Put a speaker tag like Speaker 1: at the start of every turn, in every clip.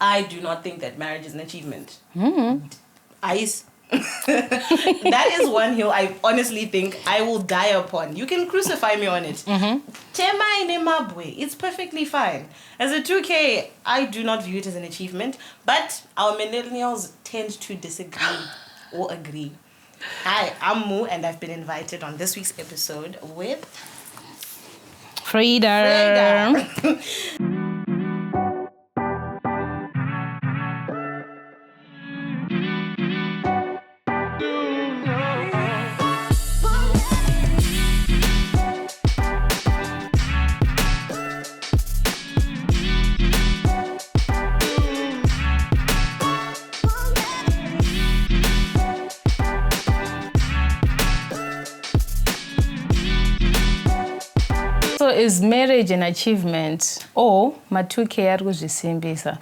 Speaker 1: I do not think that marriage is an achievement. Ice. That is one hill I honestly think I will die upon. You can crucify me on it. It's perfectly fine. As a 2K, I do not view it as an achievement, but our millennials tend to disagree or agree. Hi, I'm Moo, and I've been invited on this week's episode with
Speaker 2: Frida. So is marriage an achievement or ma2K ari kuzvisimbisa?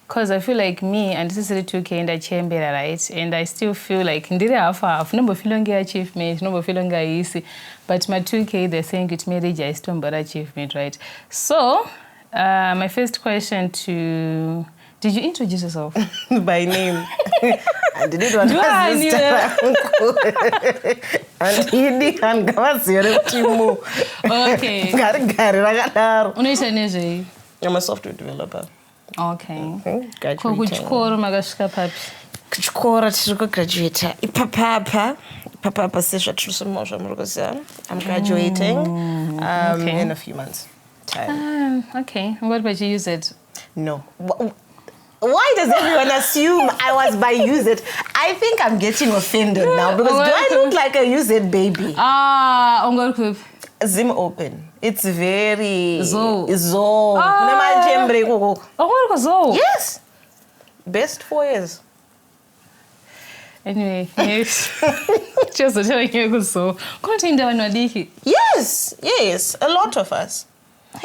Speaker 2: Because I feel like me and this is 2K ndachembera, right? And I still feel like ndiri half. Nombofila kunge achievement, nombofila kunge haisi. But ma2K, they're saying it's marriage is still but achievement, right? So, my first question to... Did you introduce yourself?
Speaker 1: by name. I didn't want to ask
Speaker 2: Okay.
Speaker 1: I'm a software developer.
Speaker 2: Okay.
Speaker 1: Graduating.
Speaker 2: Kuchikora
Speaker 1: graduate. I'm graduating in a few months. Time.
Speaker 2: Okay. What about you use it?
Speaker 1: No. Why does everyone assume I was by use it? I think I'm getting offended now because do I look like a use it baby? Zim open. It's very
Speaker 2: Zo.
Speaker 1: Yes. Best 4 years.
Speaker 2: Anyway, yes. Just telling you so.
Speaker 1: Yes, a lot of us.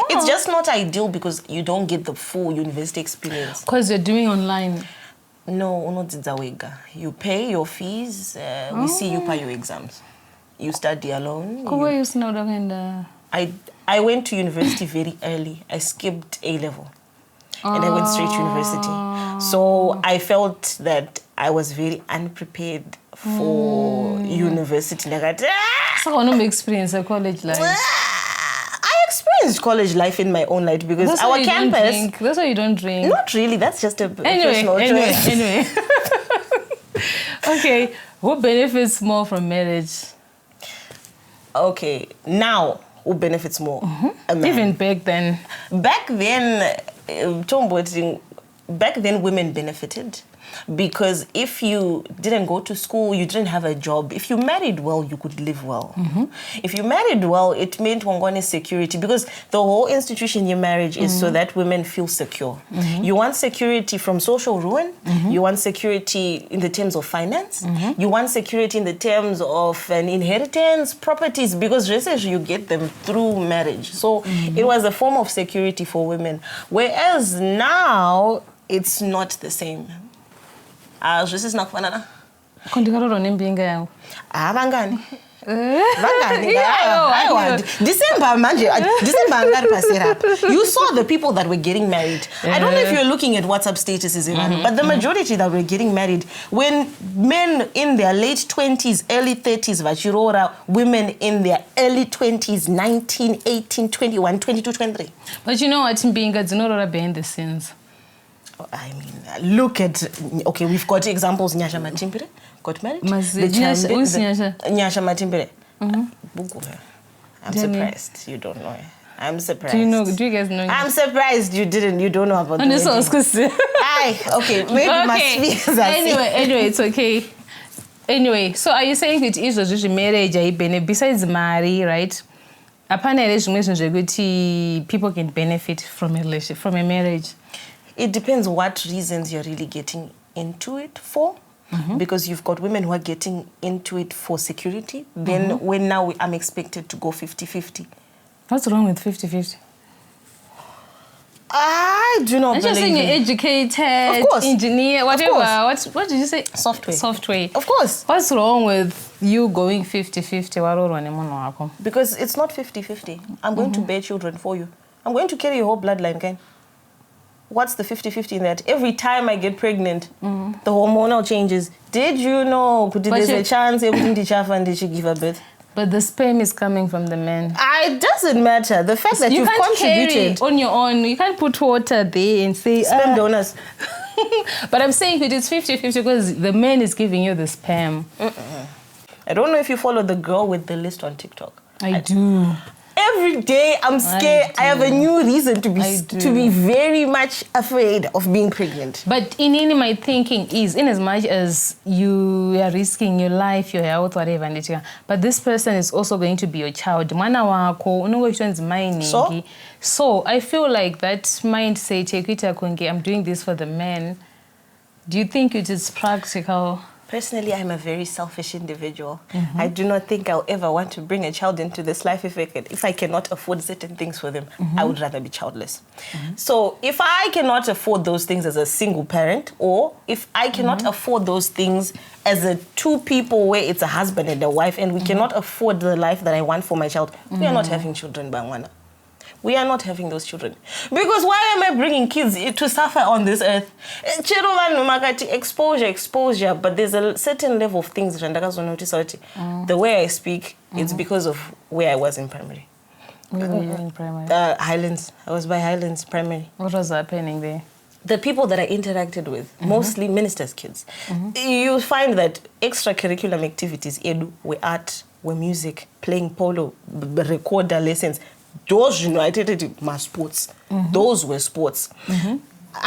Speaker 1: It's just not ideal because you don't get the full university experience.
Speaker 2: Because you're doing online.
Speaker 1: No, not Zawega. You pay your fees. We see you pay your exams. You study alone. I went to university very early. I skipped A-level. And I went straight to university. So I felt that I was very unprepared for university.
Speaker 2: So no experience of college life.
Speaker 1: I experienced college life in my own life because our campus...
Speaker 2: That's why you don't drink.
Speaker 1: Not really. That's just a personal choice.
Speaker 2: Anyway. Okay. What benefits more from marriage?
Speaker 1: Okay. Now, who benefits more? A man.
Speaker 2: Even back then.
Speaker 1: Back then, women benefited. Because if you didn't go to school, you didn't have a job. If you married well, you could live well. If you married well, it meant wangone security. Because the whole institution in your marriage is so that women feel secure. You want security from social ruin. You want security in the terms of finance. You want security in the terms of an inheritance, properties. Because you get them through marriage. So it was a form of security for women. Whereas now, it's not the same. This is not fun. Vangani. December you saw the people that were getting married. I don't know if you're looking at WhatsApp statuses, but the majority that were getting married when men in their late 20s, early 30s, Vachirora, women in their early 20s, 19, 18, 21, 22, 23.
Speaker 2: But you know what, Mbinga, it's not behind the scenes.
Speaker 1: I mean, look at... Okay, we've got examples. Nyasha Matimbire got married.
Speaker 2: Nyasha
Speaker 1: Matimbire. I'm surprised you don't know her. I'm surprised.
Speaker 2: Do you guys know?
Speaker 1: I'm surprised you don't know about the okay, maybe my spheres are
Speaker 2: Anyway, it's okay. Anyway, so are you saying it is just marriage besides marry, right? People can benefit from a relationship, from a marriage.
Speaker 1: It depends what reasons you're really getting into it for. Because you've got women who are getting into it for security. Then when now I'm expected to go 50-50.
Speaker 2: What's wrong with 50-50?
Speaker 1: I do not believe.
Speaker 2: I'm just saying you're educated,
Speaker 1: of course.
Speaker 2: Engineer, whatever. What did you say?
Speaker 1: Software. Of course.
Speaker 2: What's wrong with you going 50-50?
Speaker 1: Because it's not 50-50. I'm going to bear children for you. I'm going to carry your whole bloodline, okay? what's the 50-50 in that? Every time I get pregnant, the hormonal changes. Did you know there's a chance you give a birth?
Speaker 2: But the sperm is coming from the man.
Speaker 1: It doesn't matter. The fact that you've contributed.
Speaker 2: Carry on your own. You can't put water there and say...
Speaker 1: Sperm donors.
Speaker 2: But I'm saying it is 50-50 because the man is giving you the sperm.
Speaker 1: I don't know if you follow the girl with the list on TikTok.
Speaker 2: I do.
Speaker 1: Every day I'm scared. I have a new reason to be very much afraid of being pregnant. But
Speaker 2: in my thinking is, in as much as you are risking your life, your health, whatever, but this person is also going to be your child. So I feel like that mindset, I'm doing this for the man. Do you think it is practical?
Speaker 1: Personally, I'm a very selfish individual. I do not think I'll ever want to bring a child into this life if I cannot afford certain things for them. I would rather be childless. So if I cannot afford those things as a single parent, or if I cannot afford those things as a two people where it's a husband and a wife, and we cannot afford the life that I want for my child, we are not having children, Bangwana. We are not having those children. Because why am I bringing kids to suffer on this earth? Exposure, but there's a certain level of things the way I speak, it's because of where I was in primary.
Speaker 2: Where were you in primary?
Speaker 1: Highlands. I was by Highlands Primary.
Speaker 2: What was happening there?
Speaker 1: The people that I interacted with, mostly ministers' kids, you find that extracurricular activities, were art, were music, playing polo, recorder lessons. Those united my sports. Those were sports.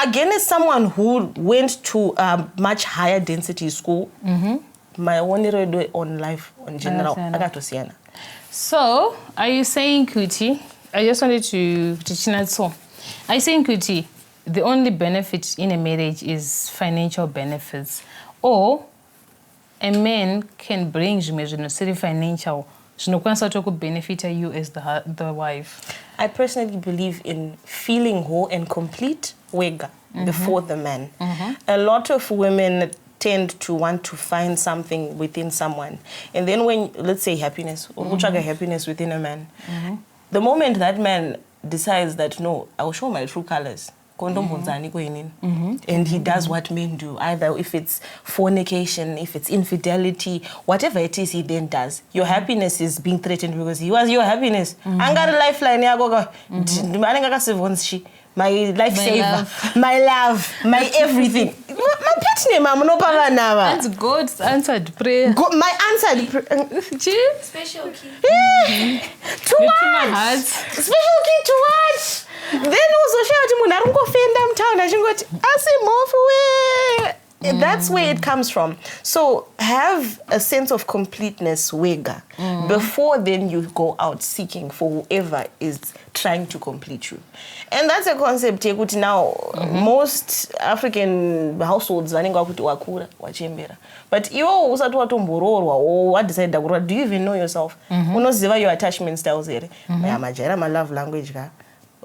Speaker 1: Again, as someone who went to a much higher density school, my only on life in general, I got to see.
Speaker 2: So, are you saying, Kuti? I just wanted to so. Are you saying, Kuti, the only benefit in a marriage is financial benefits, or a man can bring financial? To benefit you as the wife?
Speaker 1: I personally believe in feeling whole and complete before the man. A lot of women tend to want to find something within someone. And then when, let's say happiness, or happiness within a man, the moment that man decides that, no, I will show my true colors, and he does what men do, either if it's fornication, if it's infidelity, whatever it is he then does, your happiness is being threatened because he was your happiness. I got a lifeline, my lifesaver, my love, my everything. My pet name, I'm not
Speaker 2: That's God's answered prayer.
Speaker 1: My answered prayer.
Speaker 3: Special key.
Speaker 1: To what? Special key to what? Then also that's where it comes from. So have a sense of completeness before then you go out seeking for whoever is trying to complete you. And that's a concept now most African households but you what decided, do you even know yourself? Your attachment styles here. My love language.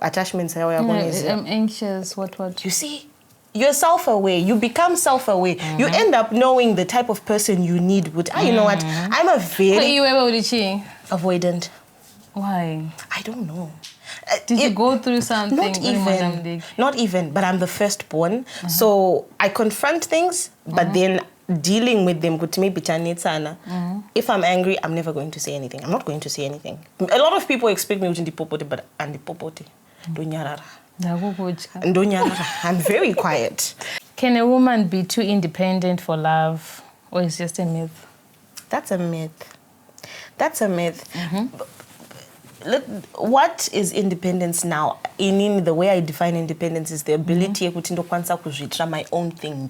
Speaker 1: Attachments.
Speaker 2: I'm anxious. What?
Speaker 1: You see, you're self-aware. You become self-aware. You end up knowing the type of person you need. You know what? I'm a very avoidant.
Speaker 2: Why?
Speaker 1: I don't know.
Speaker 2: Did you go through something?
Speaker 1: Not even. But I'm the firstborn, so I confront things. But then dealing with them, if I'm angry, I'm never going to say anything. I'm not going to say anything. A lot of people expect me to popote, but I'm popote. I'm very quiet.
Speaker 2: Can a woman be too independent for love, or is it just a myth?
Speaker 1: That's a myth. That's a myth. What is independence now? In the way I define independence is the ability to my own thing.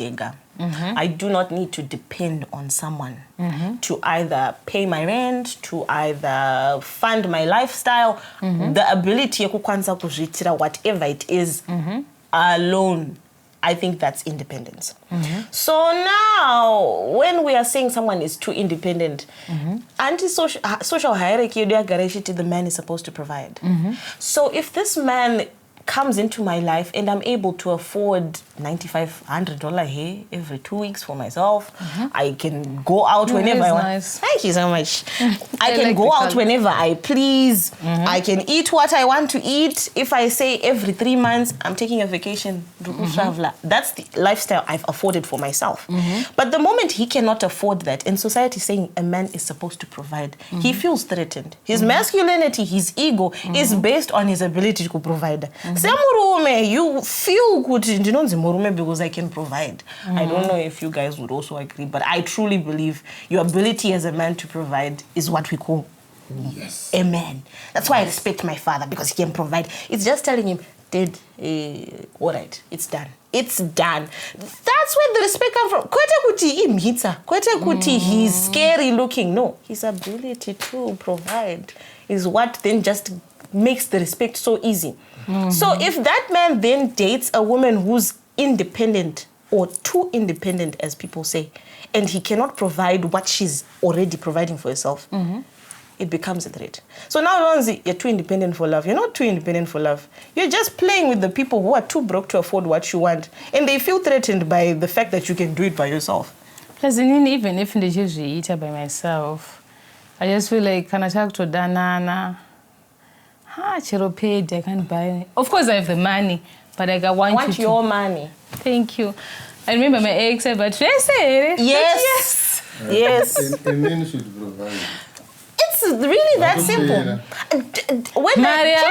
Speaker 1: I do not need to depend on someone to either pay my rent, to either fund my lifestyle. The ability to whatever it is alone. I think that's independence. So now, when we are saying someone is too independent, anti-social hierarchy, the man is supposed to provide. So if this man comes into my life and I'm able to afford $9,500 hair every 2 weeks for myself. I can go out whenever I want.
Speaker 2: Nice.
Speaker 1: Thank you so much. I can
Speaker 2: like
Speaker 1: go
Speaker 2: the
Speaker 1: out
Speaker 2: color.
Speaker 1: whenever I please. I can eat what I want to eat. If I say every 3 months, I'm taking a vacation. That's the lifestyle I've afforded for myself. But the moment he cannot afford that, and society is saying a man is supposed to provide, he feels threatened. His masculinity, his ego is based on his ability to provide. Semurume, you feel good because I can provide. I don't know if you guys would also agree, but I truly believe your ability as a man to provide is what we call a man. That's why I respect my father, because he can provide. It's just telling him, Dad, all right, it's done. It's done. That's where the respect comes from. Kwete kuti imhitsa. Kwete kuti he's scary looking. No, his ability to provide is what then just makes the respect so easy. So if that man then dates a woman who's independent or too independent, as people say, and he cannot provide what she's already providing for herself, it becomes a threat. So now you're too independent for love. You're not too independent for love. You're just playing with the people who are too broke to afford what you want. And they feel threatened by the fact that you can do it by yourself.
Speaker 2: Plus, even if I usually eat by myself, I just feel like, can I talk to Danana? Chero paid, I can't buy. Of course, I have the money, but like, I want
Speaker 1: your money.
Speaker 2: Thank you. I remember my ex, but
Speaker 1: yes.
Speaker 4: A man should provide.
Speaker 1: It's really that simple.
Speaker 2: Maria,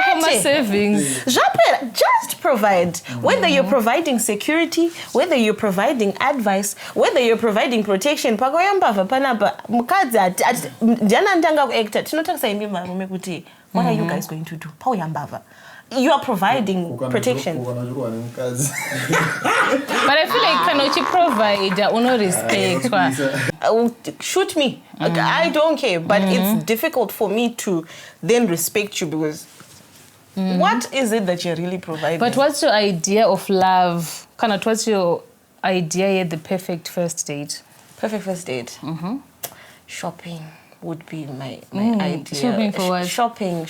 Speaker 2: savings.
Speaker 1: Just provide. Whether you're providing security, whether you're providing advice, whether you're providing protection. What are you guys going to do? You are providing protection.
Speaker 2: But I feel like cannot you provide no respect?
Speaker 1: Shoot me. I don't care. But it's difficult for me to then respect you because what is it that you're really providing?
Speaker 2: But what's your idea of love? What's your idea at the perfect first date?
Speaker 1: Perfect first date? Shopping would be my idea.
Speaker 2: Shopping for what?
Speaker 1: Shopping.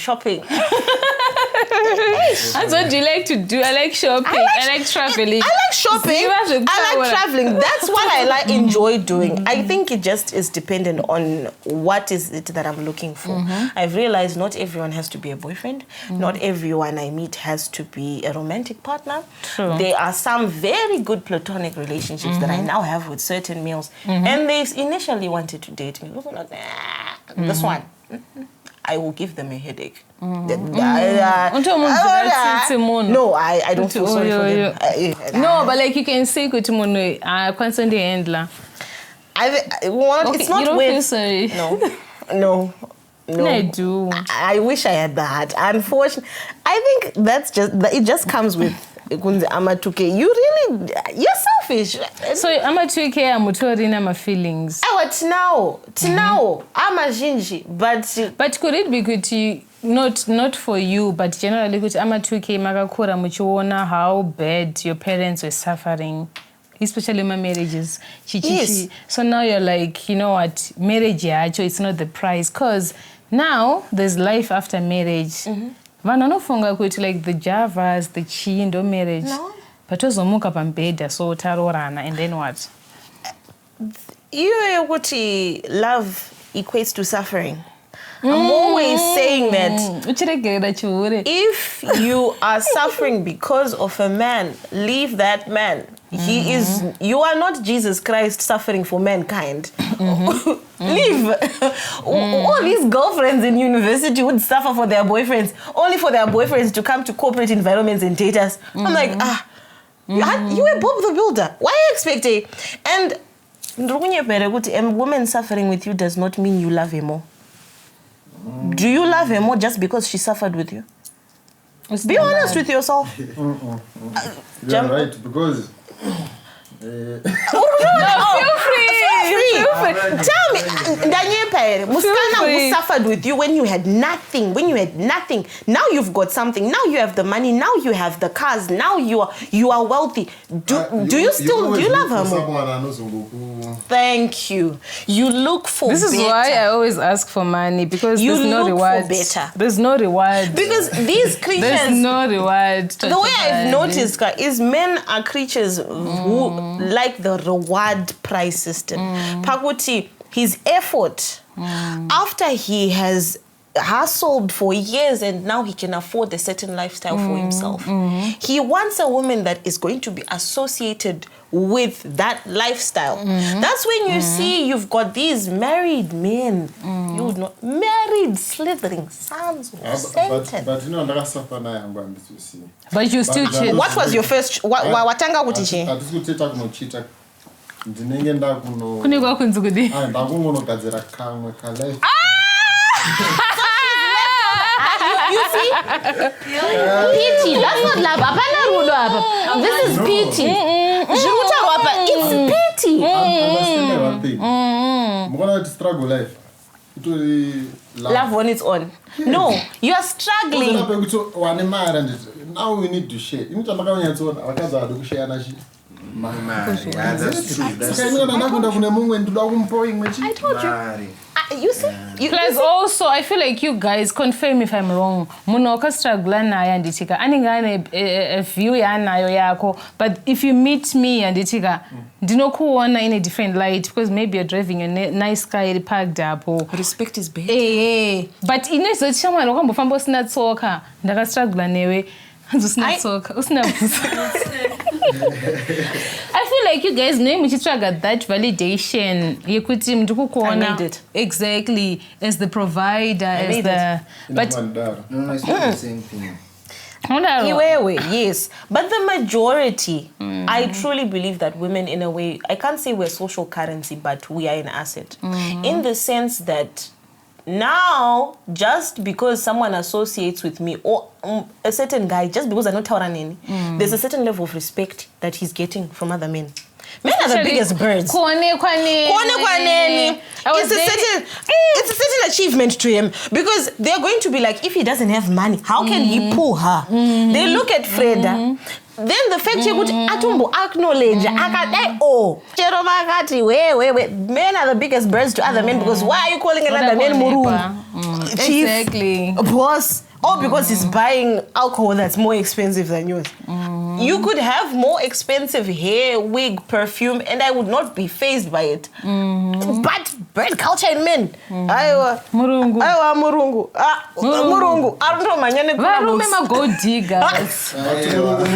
Speaker 2: That's what you like to do. I like shopping. I like traveling.
Speaker 1: I like shopping. I like traveling. That's what I enjoy doing. I think it just is dependent on what is it that I'm looking for. I've realized not everyone has to be a boyfriend. Not everyone I meet has to be a romantic partner.
Speaker 2: True.
Speaker 1: There are some very good platonic relationships that I now have with certain males. And they initially wanted to date me. This one. I will give them a headache. No, I don't feel sorry for them.
Speaker 2: No, but like you can say it's
Speaker 1: not
Speaker 2: you don't
Speaker 1: with...
Speaker 2: feel sorry.
Speaker 1: No.
Speaker 2: I do.
Speaker 1: I wish I had that. Unfortunately, I think it just comes with AMA2K. You're selfish.
Speaker 2: So AMA2K amutorina my feelings.
Speaker 1: Now, I'm a gingy,
Speaker 2: but could it be good to you, not for you, but generally good AMA2K magakura muchiona how bad your parents were suffering, especially my marriages.
Speaker 1: Yes.
Speaker 2: So now you're like, you know what, marriage it's not the price, because now there's life after marriage. Vananofunga kuti like the Javas, the chindo marriage.
Speaker 1: No.
Speaker 2: But ozomuka pambeda so tarorana and then what?
Speaker 1: Love equates to suffering. I'm always saying that if you are suffering because of a man, leave that man. You are not Jesus Christ suffering for mankind. Leave. All these girlfriends in university would suffer for their boyfriends, only for their boyfriends to come to corporate environments and date us. I'm like, you were Bob the Builder. Why are you expecting? And a woman suffering with you does not mean you love her more. Do you love her more just because she suffered with you? Be honest with yourself.
Speaker 4: You're right, because...
Speaker 2: Feel free.
Speaker 1: Tell me, Danyepe, Muskana who suffered with you when you had nothing. Now you've got something. Now you have the money. Now you have the cars. Now you are wealthy. Do you love her more? Thank you. You look for
Speaker 2: This is
Speaker 1: better.
Speaker 2: why I always ask for money, because
Speaker 1: You
Speaker 2: there's no
Speaker 1: look for
Speaker 2: reward.
Speaker 1: better.
Speaker 2: There's no reward.
Speaker 1: Because these creatures,
Speaker 2: There's no reward.
Speaker 1: the way I've noticed is men are creatures who like the reward price system. Pakuti, his effort, after he has hustled for years and now he can afford a certain lifestyle for himself, he wants a woman that is going to be associated with that lifestyle. That's when you see you've got these married men, you would not married slithering sons of Satan.
Speaker 4: But you know, that's something I am going to see.
Speaker 2: But you still cheat.
Speaker 1: What was your first? Watanga kutiche?
Speaker 4: I just take no Chitchat. Ndinenge ndakuno.
Speaker 2: Kune kwakunzi kudi.
Speaker 4: Ndakungonogadzira kamwe ka life.
Speaker 1: You see? Pity. That's not love. Apana rudo apa. This is pity. It's pity.
Speaker 4: Understand one thing. I'm going to struggle life.
Speaker 1: Love on its own. No, you are struggling.
Speaker 4: Now we need to share. You need to share.
Speaker 1: I told you. You see?
Speaker 2: Plus also, I feel like you guys, confirm if I'm wrong, munoka struggle nayo anditika aningane a view yanayo yako, but if you meet me anditika ndinokuona in a different light, because maybe you're driving a nice car parked up or
Speaker 1: Respect is better.
Speaker 2: but inezo chama lokambofamba usina tsoka ndaka struggle newe usina tsoka usina I feel like you guys know muchitraga that validation yekuti mndu kukuona.
Speaker 1: I made it.
Speaker 2: Exactly, as the provider, as the but
Speaker 5: No, it's not the same thing.
Speaker 1: Iwewe, yes. But the majority, I truly believe that women, in a way, I can't say we're social currency, but we are an asset. In the sense that now, just because someone associates with me or a certain guy, just because I know Tauraneni, there's a certain level of respect that he's getting from other men. Men are the biggest birds. It's a certain achievement to him, because they're going to be like, if he doesn't have money, how can he pull her? They look at Freda. Then the fact you could atumbo acknowledge men are the biggest birds to other men, because why are you calling another man Muru? Chief,
Speaker 2: exactly.
Speaker 1: boss. Or because he's buying alcohol that's more expensive than yours. You could have more expensive hair, wig, perfume, and I would not be fazed by it. But bird culture in men.
Speaker 2: Murungu.
Speaker 1: Murungu. Murungu. I don't know, manyane
Speaker 2: Varume ma gold diggers.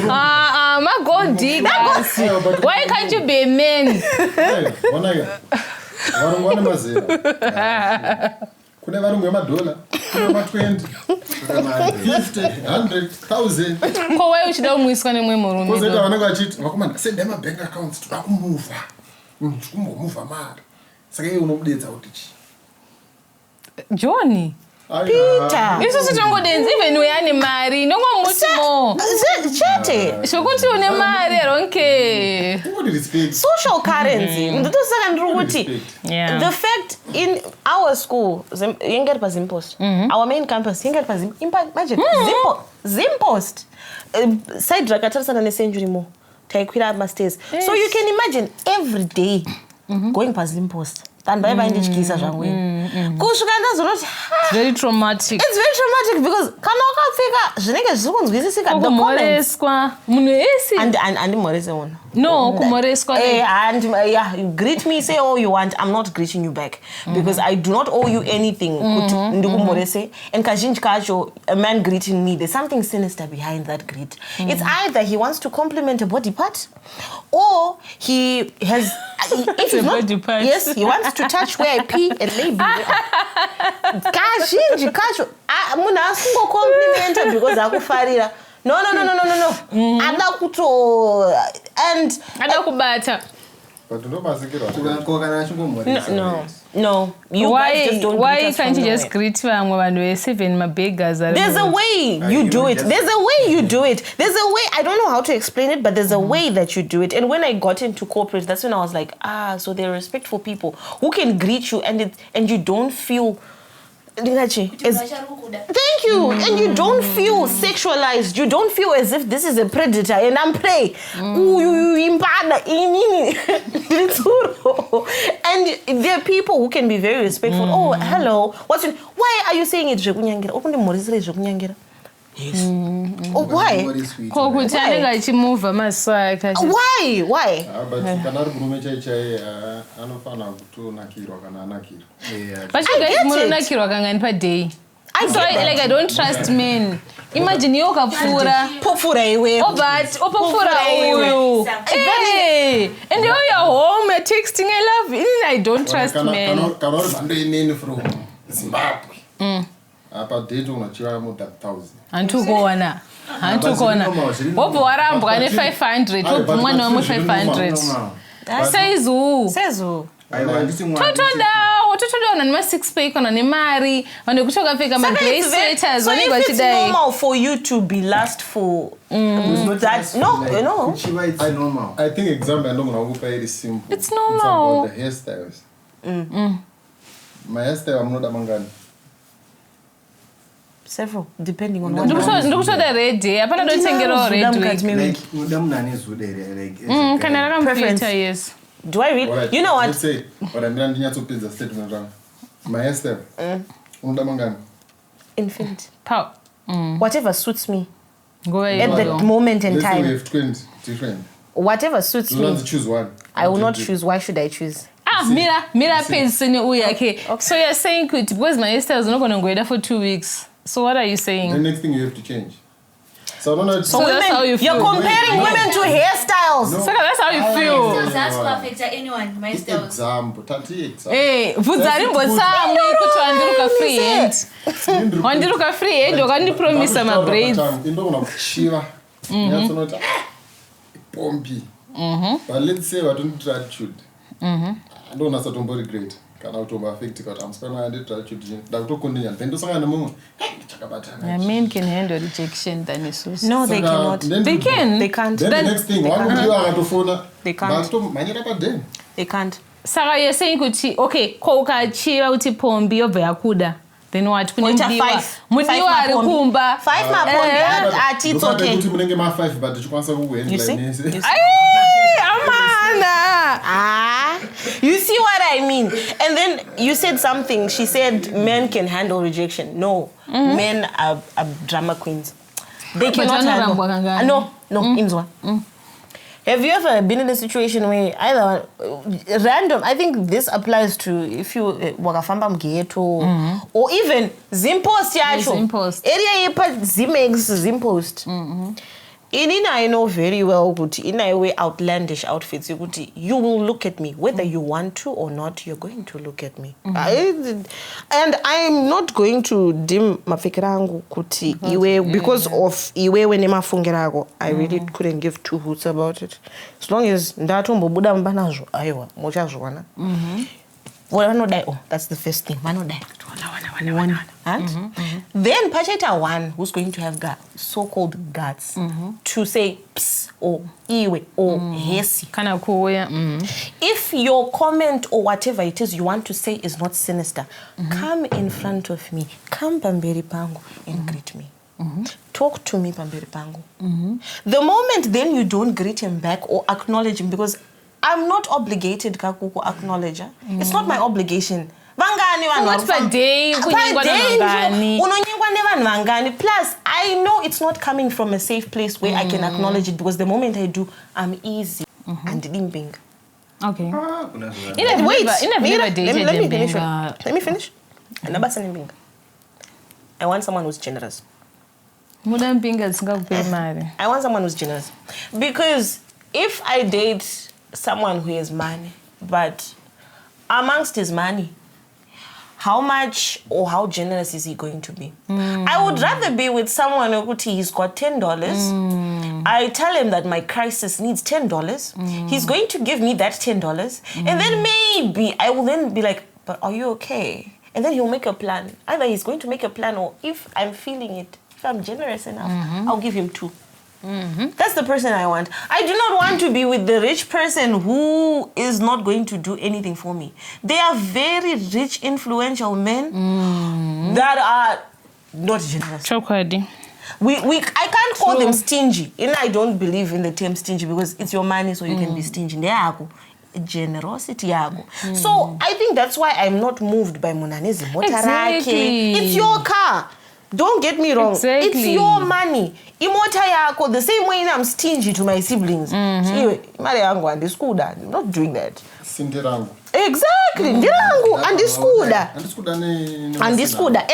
Speaker 2: Ma gold diggers. Why can't you be men?
Speaker 4: Kune varungu $1, kune $20, 50, 100,000.
Speaker 2: Ko wewe uchida umwiswa nemwe murume.
Speaker 4: Kozoita vanenge vachiti vakomana send my bank accounts toda kumuvha. Tikumuvha mari. Saka iye unomudedza kuti chi?
Speaker 2: Johnny.
Speaker 1: Peter.
Speaker 2: Isu sitongodenzi even uyane mari nongomuti mo.
Speaker 1: Chete.
Speaker 2: Shokuti une mari ronke.
Speaker 1: Social currency.
Speaker 2: Yeah.
Speaker 1: The fact in our school, our main campus, imagine Zimpost. Side rakatarsana ne century mo. Taikwira masters. So you can imagine every day going past Zimpost. It's
Speaker 2: very traumatic.
Speaker 1: It's very traumatic because and you greet me, say all you want. I'm not greeting you back because I do not owe you anything. And a man greeting me, there's something sinister behind that greet. It's either he wants to compliment a body part, or he has if he's not, yes, he wants to touch where I pee and maybe because akufarira. No. And
Speaker 4: But no masikira.
Speaker 1: No. You guys just don't
Speaker 2: why
Speaker 1: greet us
Speaker 2: can't
Speaker 1: from
Speaker 2: you just
Speaker 1: nowhere.
Speaker 2: greet vamwe vanhu vese even mabeggars?
Speaker 1: There's a way you do it. There's a way you do it. There's a way, I don't know how to explain it, but there's a way that you do it. And when I got into corporate, that's when I was like, so they're respectful people who can greet you and you don't feel... Thank you. And you don't feel sexualized. You don't feel as if this is a predator and I'm prey. And there are people who can be very respectful. Oh, hello. Why are you saying it? Yes. Why?
Speaker 2: Why?
Speaker 1: Why?
Speaker 4: But cannot groom chai anofana to nakiro kana nakiro.
Speaker 2: But you guys mononakirwa kangani per day. I don't trust men. Imagine you kapfura.
Speaker 1: Pofura iwe.
Speaker 2: Oh, but opofura uyu. Hey, and you're home, you're texting. I love you. I don't trust men.
Speaker 4: Cannot bando from Zimbabwe. Apa date unachiwa more than 1,000.
Speaker 2: Antukona. Wopo warambwa ne 500. Wopo mwana wa 500. Saizu. Totoda na 6 pay kona ni mari. Wande kutoka peka ma grey sweaters.
Speaker 1: So if it's normal for you to be last for that, no.
Speaker 4: It's normal. I think example I know very simple.
Speaker 2: It's normal.
Speaker 4: It's about the hairstyles. My hairstyle I'm not a mangani.
Speaker 1: Several, depending on what.
Speaker 2: Ndukutoda red. Apana don't tengero red. Kanara computer, yes.
Speaker 1: Do I read?
Speaker 4: Right.
Speaker 1: You know what?
Speaker 4: Let's say, but I'm going to put the statement wrong. My hairstyle.
Speaker 1: Infinite.
Speaker 2: Pow.
Speaker 1: Whatever suits me.
Speaker 2: Go ahead.
Speaker 1: At that moment in time.
Speaker 4: We have twins, different.
Speaker 1: Whatever suits me.
Speaker 4: You want to choose one.
Speaker 1: I will not choose. Why should I choose?
Speaker 2: Mira pays okay. So you're saying because my hairstyle is not going to go there for 2 weeks. So what are you saying?
Speaker 4: The next thing you have to change. So
Speaker 2: that's how you feel.
Speaker 1: You're comparing women to hairstyles.
Speaker 2: No. So that's how you feel.
Speaker 3: That's perfect at anyone. My styles.
Speaker 4: Example.
Speaker 2: Hey, Vuzarimbo Sam, kutoandiruka free end. Wandiruka free end, wakandi promise my braids.
Speaker 4: Shiva. That's not pompi. But let's say I don't try to shoot. I don't know something very great. Can I to affect it? I'm spending I did try to do. That to continue. Then do something more.
Speaker 2: Men can handle rejection than Jesus.
Speaker 1: No, they cannot.
Speaker 2: They can.
Speaker 1: They can't.
Speaker 4: Then the next thing, one would you have to phone.
Speaker 1: They can't. They can't.
Speaker 2: Sarah, you're saying okay, koka chiwa uti pombi over yakuda. Then what?
Speaker 1: Mudiwa
Speaker 2: kumba.
Speaker 1: 5 ma pombi at it's okay. You see? You see what I mean? And then you said something. She said men can handle rejection. No, men are drama queens. They cannot handle. No, Inzwa. Have you ever been in a situation where either random, I think this applies to if you wakafamba mgeto or even zimpost yacho. Area yepa zimex zimpost. I know very well that in a way outlandish outfits you will look at me whether you want to or not. You're going to look at me, and I'm not going to dim mafikirangu kuti iwe because of iwe wene mafungirago. I really couldn't give 2 hoots about it. As long as ndatombo buda mbanazo aiwa mochazwana. That's the first thing. Then Pacheta one who's going to have so-called guts to say ps or iwe or hesi. If your comment or whatever it is you want to say is not sinister, come in front of me. Come pamberi pangu and greet me. Talk to me pamberi pangu. The moment then you don't greet him back or acknowledge him because I'm not obligated kakuku acknowledge. It's not my obligation. Plus, I know it's not coming from a safe place where I can acknowledge it because the moment I do, I'm easy and limping.
Speaker 2: Okay.
Speaker 1: Wait, let me finish. I want someone who's generous. I want someone who's generous. Because if I date someone who has money, but amongst his money, how much or how generous is he going to be? I would rather be with someone who he's got $10. I tell him that my crisis needs $10. He's going to give me that $10. And then maybe I will then be like, but are you okay? And then he'll make a plan. Either he's going to make a plan, or if I'm feeling it, if I'm generous enough, I'll give him 2. That's the person I want. I do not want to be with the rich person who is not going to do anything for me. There are very rich, influential men that are not generous.
Speaker 2: Chokwadi.
Speaker 1: I can't call them stingy. And I don't believe in the term stingy because it's your money, so you can be stingy. Generosity yago. So I think that's why I'm not moved by Munani's motarake.
Speaker 2: Exactly.
Speaker 1: It's your car. Don't get me wrong.
Speaker 2: Exactly.
Speaker 1: It's your money. Imota yako, the same way I'm stingy to my siblings. I'm not doing that. Exactly. Ndirangu andiskuda.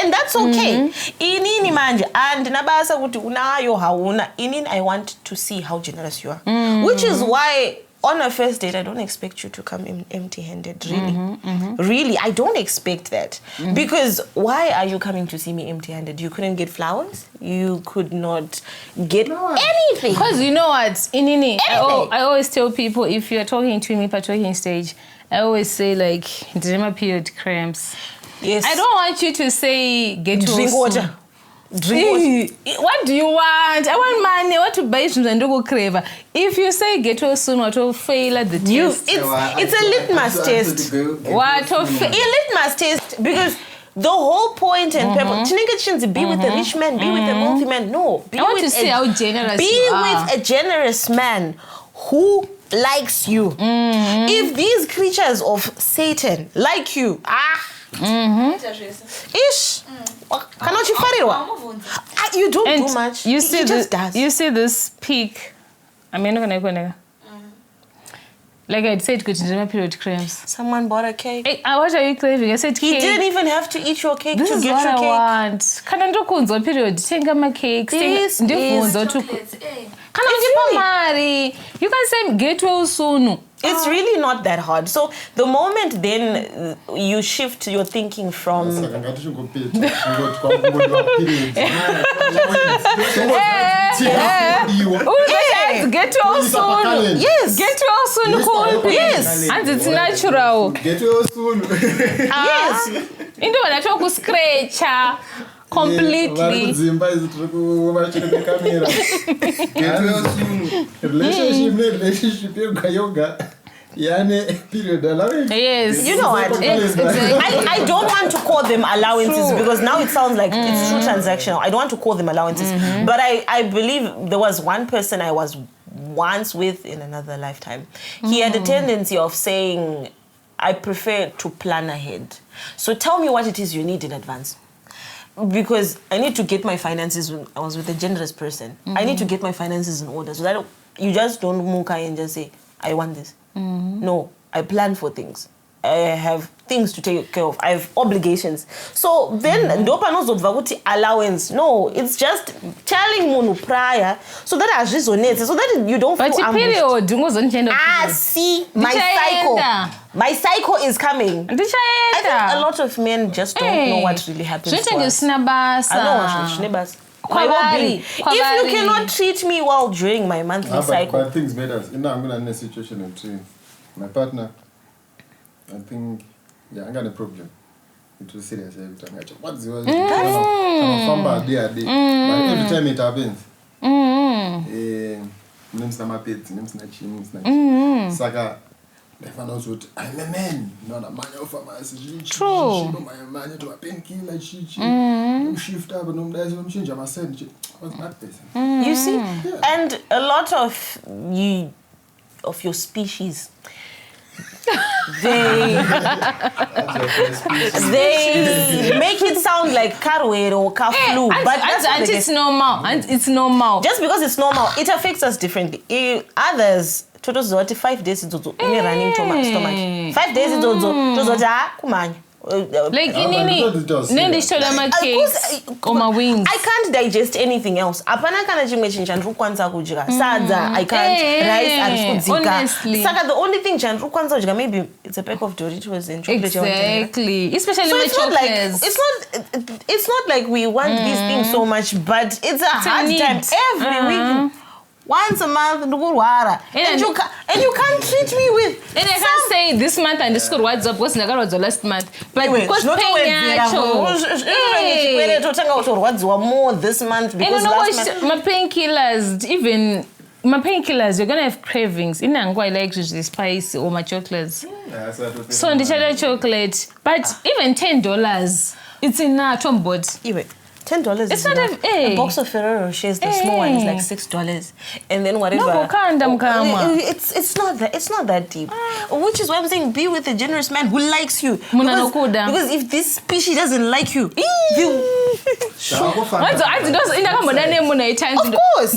Speaker 1: And that's okay. Inini manje and nabasa kuti unayo hauna. Inini I want to see how generous you are. Which is why on a first date, I don't expect you to come in empty-handed, really. Really, I don't expect that. Because why are you coming to see me empty-handed? You couldn't get flowers? You could not get anything.
Speaker 2: Because you know what, Inini, I always tell people, if you're talking to me, talking stage, I always say, like, drama period cramps.
Speaker 1: Yes.
Speaker 2: I don't want you to say, get
Speaker 1: drink water. Drink water.
Speaker 2: What do you want? I want money. I want to buy something and go crave. If you say get well soon, what will fail at the test?
Speaker 1: It's a litmus test.
Speaker 2: What will fail?
Speaker 1: A litmus test because the whole point and purpose. Be with a rich man, be with a wealthy man. No.
Speaker 2: I want to see how generous
Speaker 1: you are. Be with a generous man who likes you. If these creatures of Satan like you, ish. Cannot you find it? You don't do much.
Speaker 2: You see
Speaker 1: just does.
Speaker 2: You see this peak. I mean, like I said, good in period cramps.
Speaker 1: Someone bought a cake.
Speaker 2: Hey, what are you craving? I said cake.
Speaker 1: He didn't even have to eat your cake
Speaker 2: this
Speaker 1: to
Speaker 2: is
Speaker 1: get
Speaker 2: what
Speaker 1: your cake.
Speaker 2: I want. Can I do kunzo period? Tenga my cake.
Speaker 1: This is
Speaker 3: Chocolates,
Speaker 2: Can I You can say get well soon.
Speaker 1: It's really not that hard. So the moment then you shift your thinking from
Speaker 2: get well soon.
Speaker 1: Yes.
Speaker 2: Get well soon.
Speaker 1: Yes.
Speaker 2: And it's natural.
Speaker 4: Get well soon.
Speaker 1: Yes.
Speaker 2: Into when I talk with scratcher. Completely.
Speaker 4: Relationship yoga.
Speaker 2: Yes.
Speaker 1: You know what? I don't want to call them allowances because now it sounds like it's too transactional. I don't want to call them allowances. But I believe there was one person I was once with in another lifetime. He had a tendency of saying, I prefer to plan ahead. So tell me what it is you need in advance. Because I need to get my finances. I was with a generous person. I need to get my finances in order so that you just don't muka and just say, I want this. No, I plan for things. I have things to take care of. I have obligations. So then, ndopa nozobva allowance. No, it's just telling munu prior so that I resonate, so that you don't feel ambushed. See, my cycle. My cycle is coming. I think a lot of men just don't know what really happens to us. I know what my well-being. If you cannot treat me well during my monthly cycle.
Speaker 4: But things matters. I'm going to in a situation and my partner, I think, I'm going to problem. It was serious every time. What's the But every time it happens, name's not my pet, name's not chim, Saka. I'm a man, not a man of a man. True. My man to a painkiller, shift up and I'm change. I'm a send. What's that person?
Speaker 1: You see? Yeah. And a lot of your species, they make it sound like carway or car flu. But
Speaker 2: and it's normal. And it's normal.
Speaker 1: Just because it's normal, it affects us differently. Others, 5 days it's running to my stomach. 5 days it's kumanya.
Speaker 2: Like
Speaker 4: but it does,
Speaker 2: nende
Speaker 4: yeah.
Speaker 2: shtola ma-cakes or ma-wings.
Speaker 1: I can't digest anything else. Apana kana chimwe chinhu chandikukwanisa kudya. Sadza, I can't. Rice, handikudzika.
Speaker 2: Honestly.
Speaker 1: Saka the only thing chandikukwanisa kudya, maybe it's a pack of Doritos and chocolate.
Speaker 2: Exactly. Especially
Speaker 1: So
Speaker 2: with
Speaker 1: it's not like
Speaker 2: chocolates.
Speaker 1: it's not like we want these things so much, but it's a hard
Speaker 2: need.
Speaker 1: time every week. Once a month, ndikurwara. And you can't treat me with.
Speaker 2: And I can't say this month and this could what's up because nakarwadziwa last month. But because paying yacho.
Speaker 1: Totanga utorwadziwa more this month because last month.
Speaker 2: My painkillers, even my painkillers, you're gonna have cravings. In Angwa, I like usually spicy or my chocolates. So on the chocolate, but even $10, it's enough on board.
Speaker 1: Even $10
Speaker 2: It's
Speaker 1: is
Speaker 2: not
Speaker 1: enough. A box of Ferrero Rochers, the small one is like $6, and then whatever.
Speaker 2: No,
Speaker 1: it's not that deep. Which is why I'm saying be with a generous man who likes you. Because if this species doesn't like you,
Speaker 2: of course.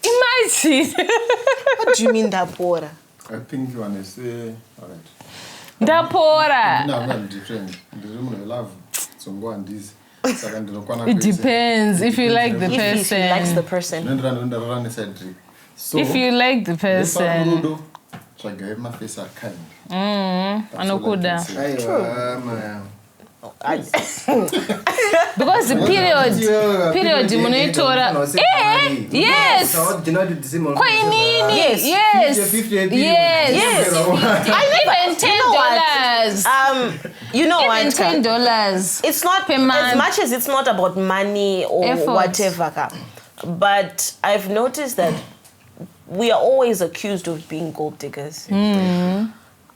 Speaker 2: Imagine.
Speaker 1: What do you mean that poor?
Speaker 4: I think you want to say, all right.
Speaker 2: Da pora.
Speaker 4: No, I'm different. The woman I love, so go and this.
Speaker 2: It depends if you like the person.
Speaker 1: If he likes the person.
Speaker 4: So,
Speaker 2: if you like the person. Anokuda. Because the period munoitora. Yes. Yes.
Speaker 1: Even $10. You know what?
Speaker 2: Even $10.
Speaker 1: It's not
Speaker 2: per month.
Speaker 1: As much as it's not about money or
Speaker 2: effort.
Speaker 1: Whatever. But I've noticed that we are always accused of being gold diggers.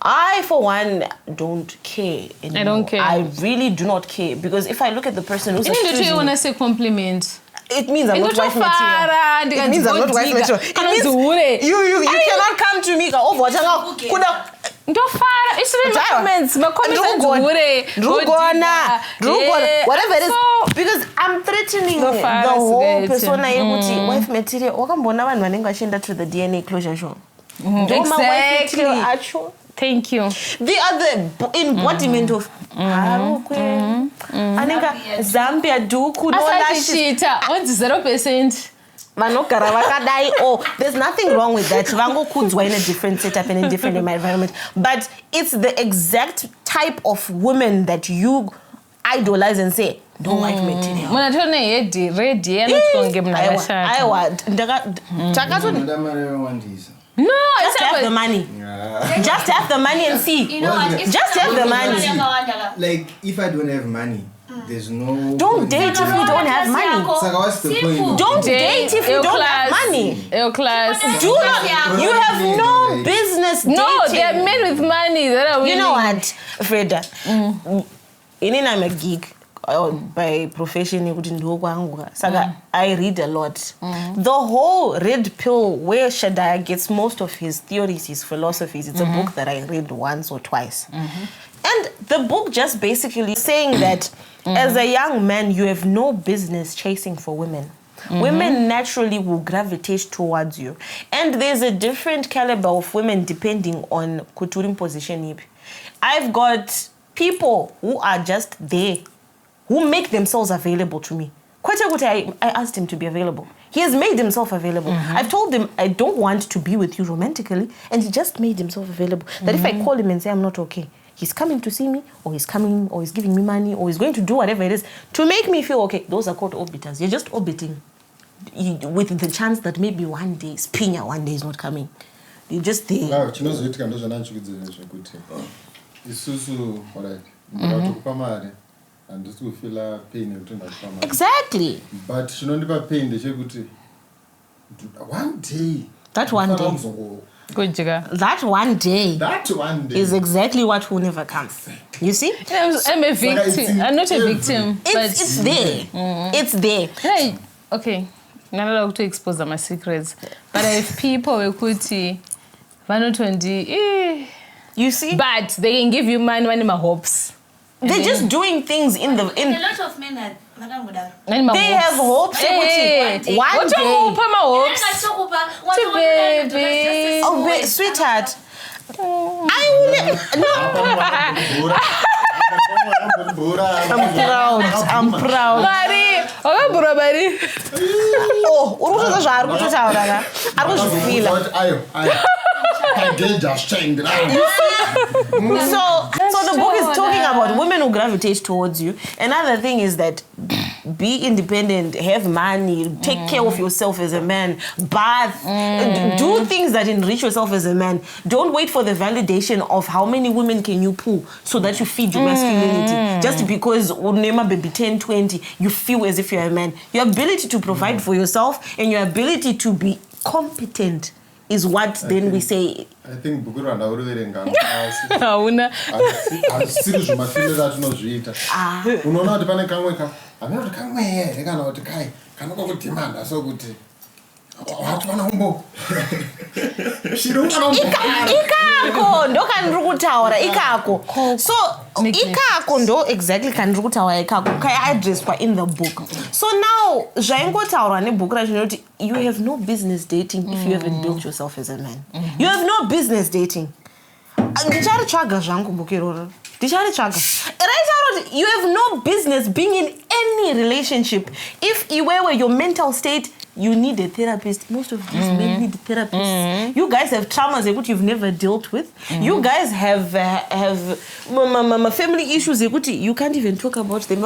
Speaker 1: I, for one, don't care anymore.
Speaker 2: I don't care.
Speaker 1: I really do not care because if I look at the person who's accusing me,
Speaker 2: you want to say compliment.
Speaker 1: It means I'm not wife material. It means I'm not wife material. It means you cannot come to me. Whatever it is, because I'm threatening the whole persona. Wife material. To the DNA closure show.
Speaker 2: Exactly. Thank you.
Speaker 1: The other embodiment of Zambia duku no lashes.
Speaker 2: What's 0%?
Speaker 1: There's nothing wrong with that. Vango Kuds were in a different setup and a different environment. But it's the exact type of women that you idolize and say, don't wife material.
Speaker 2: No,
Speaker 1: just have the money. Just have the money and see.
Speaker 3: You know what?
Speaker 1: Just have the money.
Speaker 5: Like, if I don't have money, there's no...
Speaker 1: Don't date if you don't have money.
Speaker 5: So what's the point?
Speaker 1: Don't date if you don't have money. Do not. You have no business dating.
Speaker 2: No, they are made with money.
Speaker 1: You know what, Freda? I'm a geek. By profession, I read a lot. The whole red pill, where Shaddai gets most of his theories, his philosophies, it's a book that I read once or twice. And the book just basically saying that as a young man, you have no business chasing for women. Women naturally will gravitate towards you. And there's a different caliber of women depending on Kuturim position. I've got people who are just there, who make themselves available to me. I asked him to be available. He has made himself available. I've told him I don't want to be with you romantically, and he just made himself available. That if I call him and say I'm not okay, he's coming to see me, or he's coming, or he's giving me money, or he's going to do whatever it is to make me feel okay. Those are called orbiters. You're just orbiting with the chance that maybe one day, Spinya one day is not coming. You're just there.
Speaker 4: Wow, and this will feel pain.
Speaker 1: Exactly.
Speaker 4: But you know, pain, they say, one day.
Speaker 1: That one day. That one day.
Speaker 4: That one day.
Speaker 1: Is exactly what will never come. You see?
Speaker 2: I'm a victim. I'm not a victim.
Speaker 1: It's there. It's there.
Speaker 2: Hey, okay. Not allowed to expose my secrets. But if people will put you see? But they can give you money when my hopes.
Speaker 1: They're just doing things in the...
Speaker 3: A lot of men are...
Speaker 1: They have hopes. One day... Oh, sweetheart. I will... No. I'm proud.
Speaker 2: Mari, wakabhura Mari.
Speaker 1: Oh, urikutoza zvaari kutotaura ka. Ari kuzvifila. So the book is talking about women who gravitate towards you. Another thing is that be independent, have money, take care of yourself as a man, bath, do things that enrich yourself as a man. Don't wait for the validation of how many women can you pull so that you feed your masculinity. Just because unema baby 10, 20, you feel as if you're a man. Your ability to provide for yourself and your ability to be competent is what then we say.
Speaker 4: I think Bukuru and Auruverenga.
Speaker 2: Hauna.
Speaker 4: Serious material that knows it. Unono the panic can wake up. I'm not coming here. They cannot kai. Cannot go to demand. So good. What one humbo? She don't know.
Speaker 1: Ikako ndo kanrukutaura ikako. So ikako ndo exactly kanrukutaura ikako kai address kwa in the book. So now zvaingotaura nebook rachinoti you have no business dating if you haven't built yourself as a man. You have no business dating. Ndicharichaga zvangu book iroro. Ndicharichaga. You have no business being in any relationship if you were your mental state. You need a therapist. Most of these men need therapists. You guys have traumas that you've never dealt with. You guys have family issues that you can't even talk about them.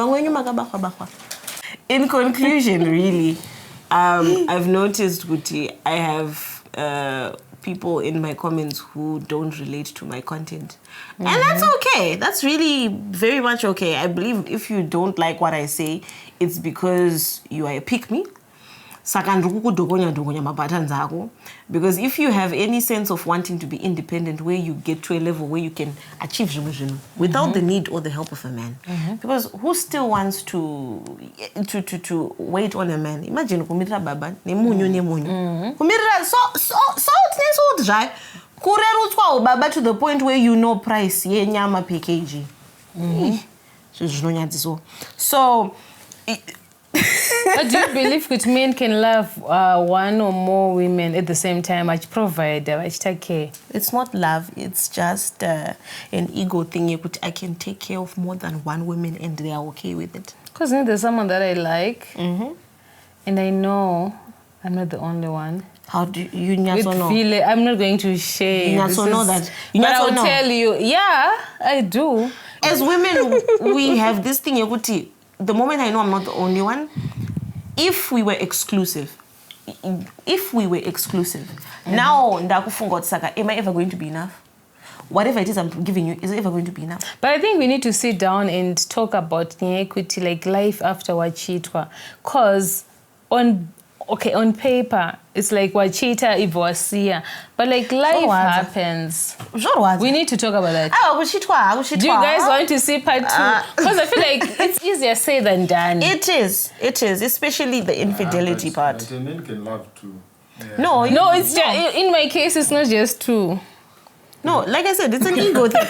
Speaker 1: In conclusion, really, I've noticed, Guti, I have people in my comments who don't relate to my content. And that's okay. That's really very much okay. I believe if you don't like what I say, it's because you are a pick-me. Because if you have any sense of wanting to be independent, where you get to a level where you can achieve without the need or the help of a man. Because who still wants to wait on a man? Imagine kumirira baba nemunyu kumirira so dry kurerutswa baba to the point where you know price yenyama per kg. So
Speaker 2: But do you believe that men can love one or more women at the same time? Provide, care.
Speaker 1: It's not love. It's just an ego thing. I can take care of more than one woman and they are okay with it.
Speaker 2: Because there's someone that I like, and I know I'm not the only one.
Speaker 1: How do you know?
Speaker 2: I'm not going to share.
Speaker 1: You know that. But
Speaker 2: I'll tell you, yeah, I do.
Speaker 1: As women, we have this thing. The moment I know I'm not the only one, if we were exclusive, now am I ever going to be enough? Whatever it is I'm giving you, is it ever going to be enough?
Speaker 2: But I think we need to sit down and talk about equity, like life after Wachitwa. Because on paper, it's like Wachita Ivoasia. But like life happens. We need to talk about that. Do you guys want to see part 2? Because I feel like it's easier said than done.
Speaker 1: It is, especially the infidelity part.
Speaker 4: But men can love too. Yeah.
Speaker 2: No, it's just, in my case, it's not just 2.
Speaker 1: No, like I said, it's an ego thing.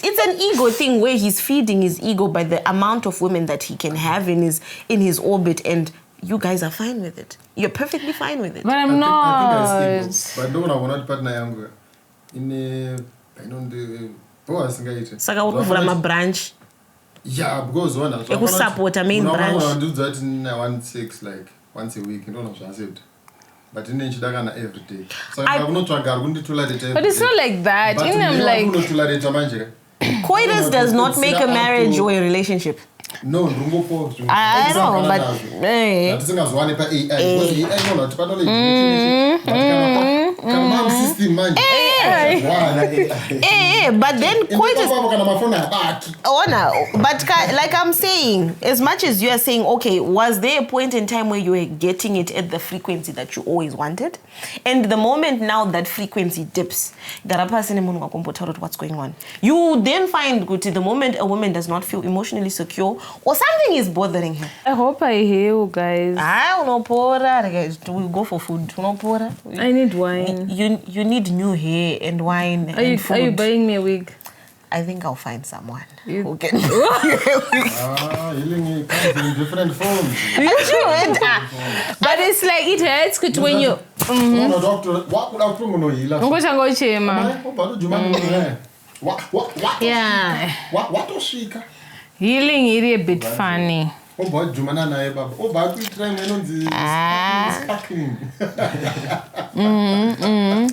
Speaker 1: It's an ego thing where he's feeding his ego by the amount of women that he can have in his orbit, and you guys are fine with it. You're perfectly fine with it.
Speaker 2: But I'm not.
Speaker 4: But don't want to partner younger.
Speaker 1: Saka ukuvula ma branch.
Speaker 4: Yeah, because one.
Speaker 1: You support a main branch.
Speaker 4: I do that in 1/6, like once a week. You don't know what I said. But in Chitchat every day. So I'm not trying to.
Speaker 2: But it's not like that.
Speaker 4: But
Speaker 1: coitus does not make a marriage or a relationship.
Speaker 4: No,
Speaker 1: I know, but but then coitus. Oh no, but like I'm saying, as much as you are saying, okay, was there a point in time where you were getting it at the frequency that you always wanted, and the moment now that frequency dips, what's going on? You then find the moment a woman does not feel emotionally secure or something is bothering her.
Speaker 2: I hope I hear you guys.
Speaker 1: We go for food.
Speaker 2: I need wine.
Speaker 1: You need new hair and wine and food.
Speaker 2: Are you buying me a wig?
Speaker 1: I think I'll find someone who can.
Speaker 4: Healing comes in different forms.
Speaker 2: But it's like it hurts when you.
Speaker 4: No, doctor, what would I
Speaker 2: Yeah.
Speaker 4: Watosvika.
Speaker 2: Healing is a bit funny.
Speaker 4: Obajumana naye baba. Obakuitira inonzi sparkling.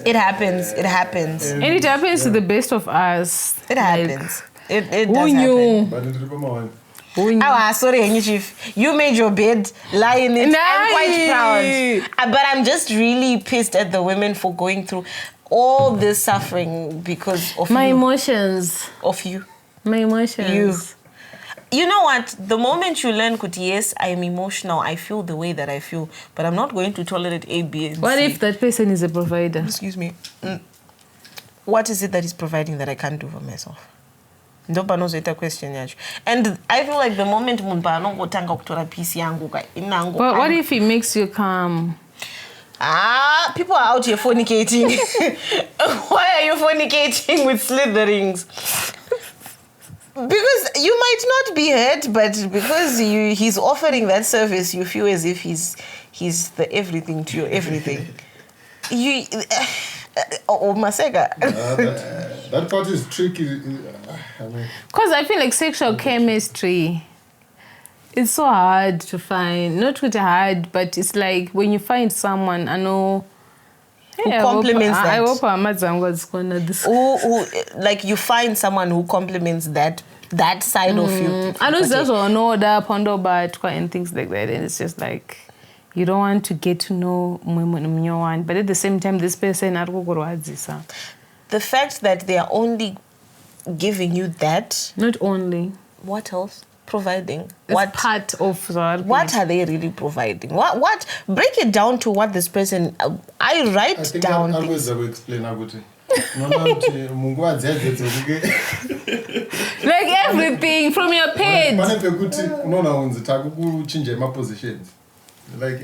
Speaker 1: It happens. It happens.
Speaker 2: And it happens to the best of us.
Speaker 1: It happens. It does
Speaker 2: Who knew?
Speaker 1: happen.
Speaker 4: But ndiri pamawana.
Speaker 1: Oh, sorry, Henry Chief. You made your bed, lie in it. I'm quite proud. But I'm just really pissed at the women for going through all this suffering because of
Speaker 2: My
Speaker 1: you.
Speaker 2: emotions.
Speaker 1: Of you.
Speaker 2: My emotions.
Speaker 1: You know what? The moment you learn, yes, I am emotional. I feel the way that I feel. But I'm not going to tolerate A, B, and C.
Speaker 2: What if that person is a provider?
Speaker 1: Excuse me. What is it that is providing that I can't do for myself? Ndoba nozoita question yacho. And I feel like the moment munhu paanongotanga kutora piece yangu inango.
Speaker 2: But what if it makes you calm?
Speaker 1: People are out here fornicating. Why are you fornicating with slitherings? Because you might not be hurt, but because he's offering that service, you feel as if he's the everything to your everything. Masega.
Speaker 4: That part is tricky.
Speaker 2: Because I feel like sexual chemistry, it's so hard to find. Not really hard, but it's like when you find someone, I know,
Speaker 1: who complements that.
Speaker 2: I hope Amazon was gonna this.
Speaker 1: Who like you find someone who complements that side of you.
Speaker 2: I know there's an order, pondo bat, and things like that, and it's just like you don't want to get to know one, but at the same time, this person
Speaker 1: the fact that they are only giving you that.
Speaker 2: Not only.
Speaker 1: What else? Providing.
Speaker 2: It's
Speaker 1: what
Speaker 2: part of that?
Speaker 1: What are they really providing? What? Break it down to what this person. I write down.
Speaker 4: I always explain about it.
Speaker 2: Like everything from your page.
Speaker 4: Positions. Like, I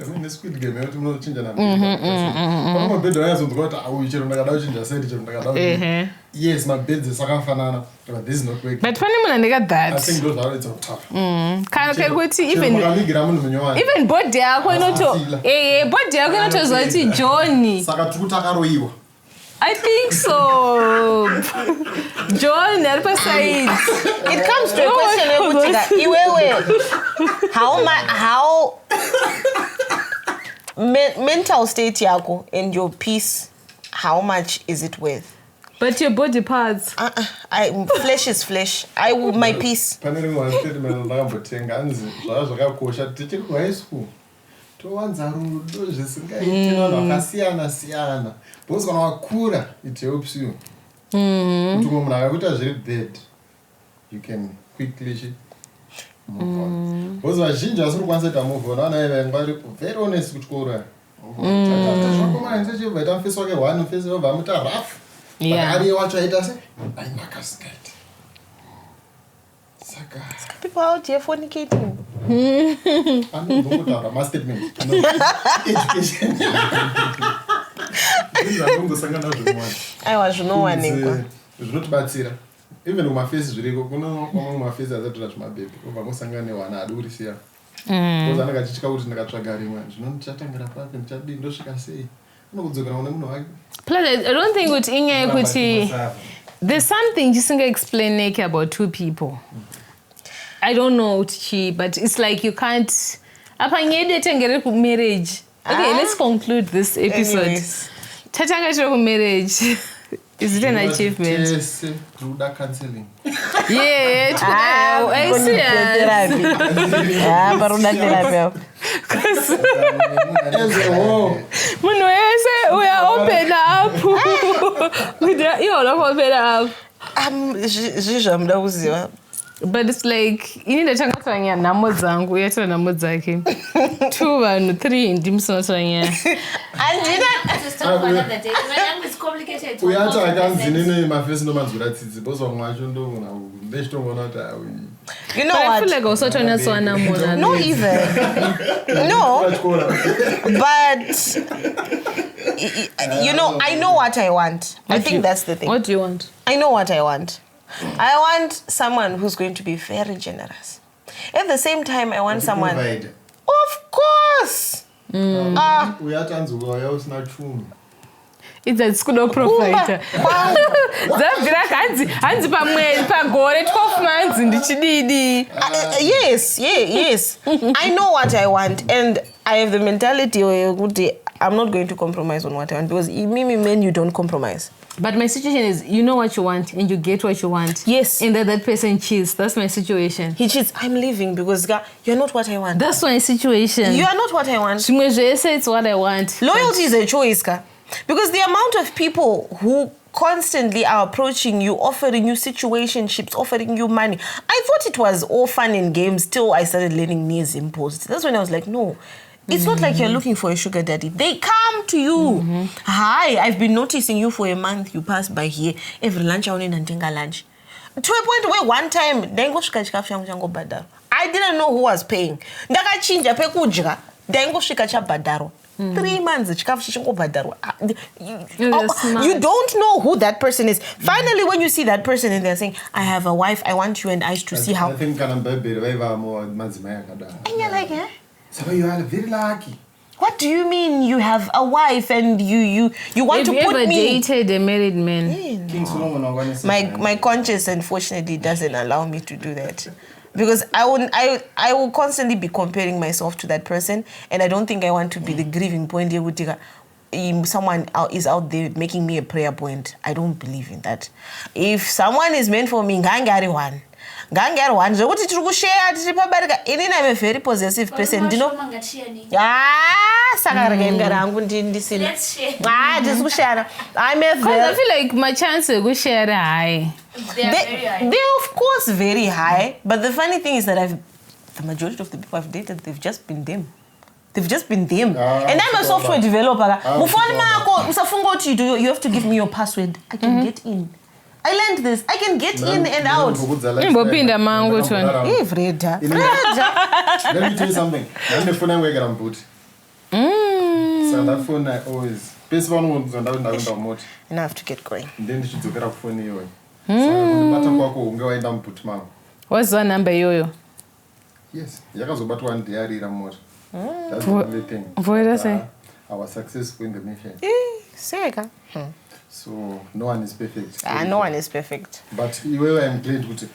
Speaker 4: mean, it's good game. I don't change yes, my bed is but this is not working.
Speaker 2: But funny got that.
Speaker 4: I think those are it's on top.
Speaker 2: Even body body Johnny. I think so. John, help us say it.
Speaker 1: It comes to a question how mental state yako and your peace, how much is it worth?
Speaker 2: But your body parts.
Speaker 1: Flesh is flesh. My peace.
Speaker 4: Because when wakura, it helps you. Dead, you can quickly move on. Because vazhinji vasiri kukwanisa move on, very honest kuchikora. Vaita mufesi wake one, mufesi wake vamuita rough. Ari wacho aita se, ainaka singati. Saka.
Speaker 1: People out here fornicating.
Speaker 4: I'm not my statement. Education.
Speaker 1: I was no one.
Speaker 4: Zvinotibatsira. Even mumafesi zviriko kuna mumafesi azatira zvimabhebhi obva musangane wana adurisiya. Because anenge achityika kuti ndakatsvaga rimwe ndinochatangira papi ndichadii ndosvika sei. Unokudzokera une munhu wake.
Speaker 2: Plus I don't think kuti there's something explain about two people. I don't know but it's like you can't marriage. Okay, let's conclude this episode. Tatanga marriage. Is it an achievement?
Speaker 4: Yes, Ruda counseling.
Speaker 2: Yeah, we are open up. But it's like you need to tanga namo zangu yatira namo dzake 2 vanhu 3 ndimsonotanya
Speaker 3: and did I just talk for another day. My language is complicated.
Speaker 4: We are talking nini mafesi no manzura tsitsi bozo mwacho ndo muna ndeshitongona ta
Speaker 1: you know
Speaker 2: but
Speaker 1: what?
Speaker 2: I feel like also trying to more
Speaker 1: no even no but you know I know what I want. I think that's the thing.
Speaker 2: What do you want?
Speaker 1: I know what I want. I want someone who's going to be very generous. At the same time, I want someone...
Speaker 5: Provide.
Speaker 1: Of course!
Speaker 2: It's a school provider. Hands pagore 12 months in the
Speaker 1: yes. I know what I want, and I have the mentality where I'm not going to compromise on what I want, because men, you don't compromise.
Speaker 2: But my situation is, you know what you want and you get what you want.
Speaker 1: Yes.
Speaker 2: And that person cheats. That's my situation.
Speaker 1: He cheats. I'm leaving because you're not what I want.
Speaker 2: That's my situation.
Speaker 1: You are not what I want.
Speaker 2: It's what I want.
Speaker 1: Loyalty is a choice, because the amount of people who constantly are approaching you, offering you situationships, offering you money. I thought it was all fun and games till I started learning needs imposed. That's when I was like, no. It's not like you're looking for a sugar daddy. They come to you. Hi, I've been noticing you for a month. You pass by here. Every lunch, I only nantenga lunch. To a point where one time, I didn't know who was paying. 3 months. You don't know who that person is. Finally, when you see that person and they're saying, I have a wife, I want you and I to see how.
Speaker 4: I think and
Speaker 1: you're like, eh?
Speaker 5: So you are very lucky.
Speaker 1: What do you mean you have a wife and you want to put me?
Speaker 2: Have you ever dated a married man?
Speaker 1: My conscience, unfortunately, doesn't allow me to do that. Because I will constantly be comparing myself to that person, and I don't think I want to be the grieving point. Someone is out there making me a prayer point. I don't believe in that. If someone is meant for me, I'm a very possessive person. You know?
Speaker 3: Let's share.
Speaker 1: I'm a
Speaker 2: Because I feel like my chances to share high.
Speaker 1: They're of course very high, but the funny thing is that the majority of the people I've dated, they've just been them. And I'm a software developer. You have to give me your password. I can get in. I learned this. I can get in and out.
Speaker 4: Let me tell you something. I'm the phone I so that phone I always.
Speaker 1: And I have to get going.
Speaker 4: Then you should get a phone anyway.
Speaker 2: What's the number, Yoyo?
Speaker 4: Yes. That's the only thing.
Speaker 2: What did I say?
Speaker 4: Our successful in the mission. So no one is perfect.
Speaker 1: No one is perfect.
Speaker 4: But you I'm glad with you are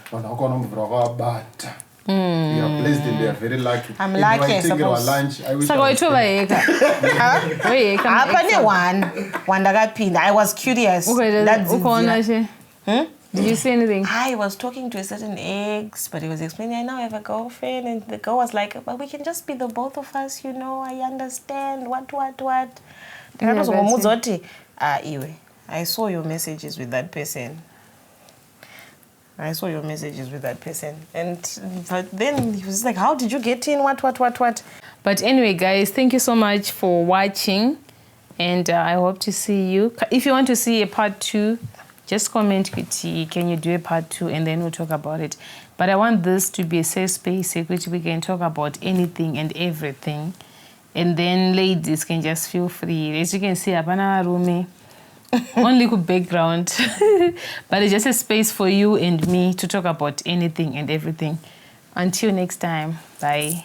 Speaker 4: blessed and they are very lucky.
Speaker 1: I'm lucky, I suppose.
Speaker 4: Lunch, I wish
Speaker 1: I was curious.
Speaker 2: Did you say anything?
Speaker 1: I was talking to a certain ex, but he was explaining, I now have a girlfriend, and the girl was like, but we can just be the both of us, you know, I understand, what. I saw your messages with that person. But then he was like, how did you get in? What?
Speaker 2: But anyway, guys, thank you so much for watching. And I hope to see you. If you want to see a part 2, just comment, can you do a part 2? And then we'll talk about it. But I want this to be a safe space in which we can talk about anything and everything. And then ladies can just feel free. As you can see, Abana Rumi. Only good background. But it's just a space for you and me to talk about anything and everything. Until next time, bye.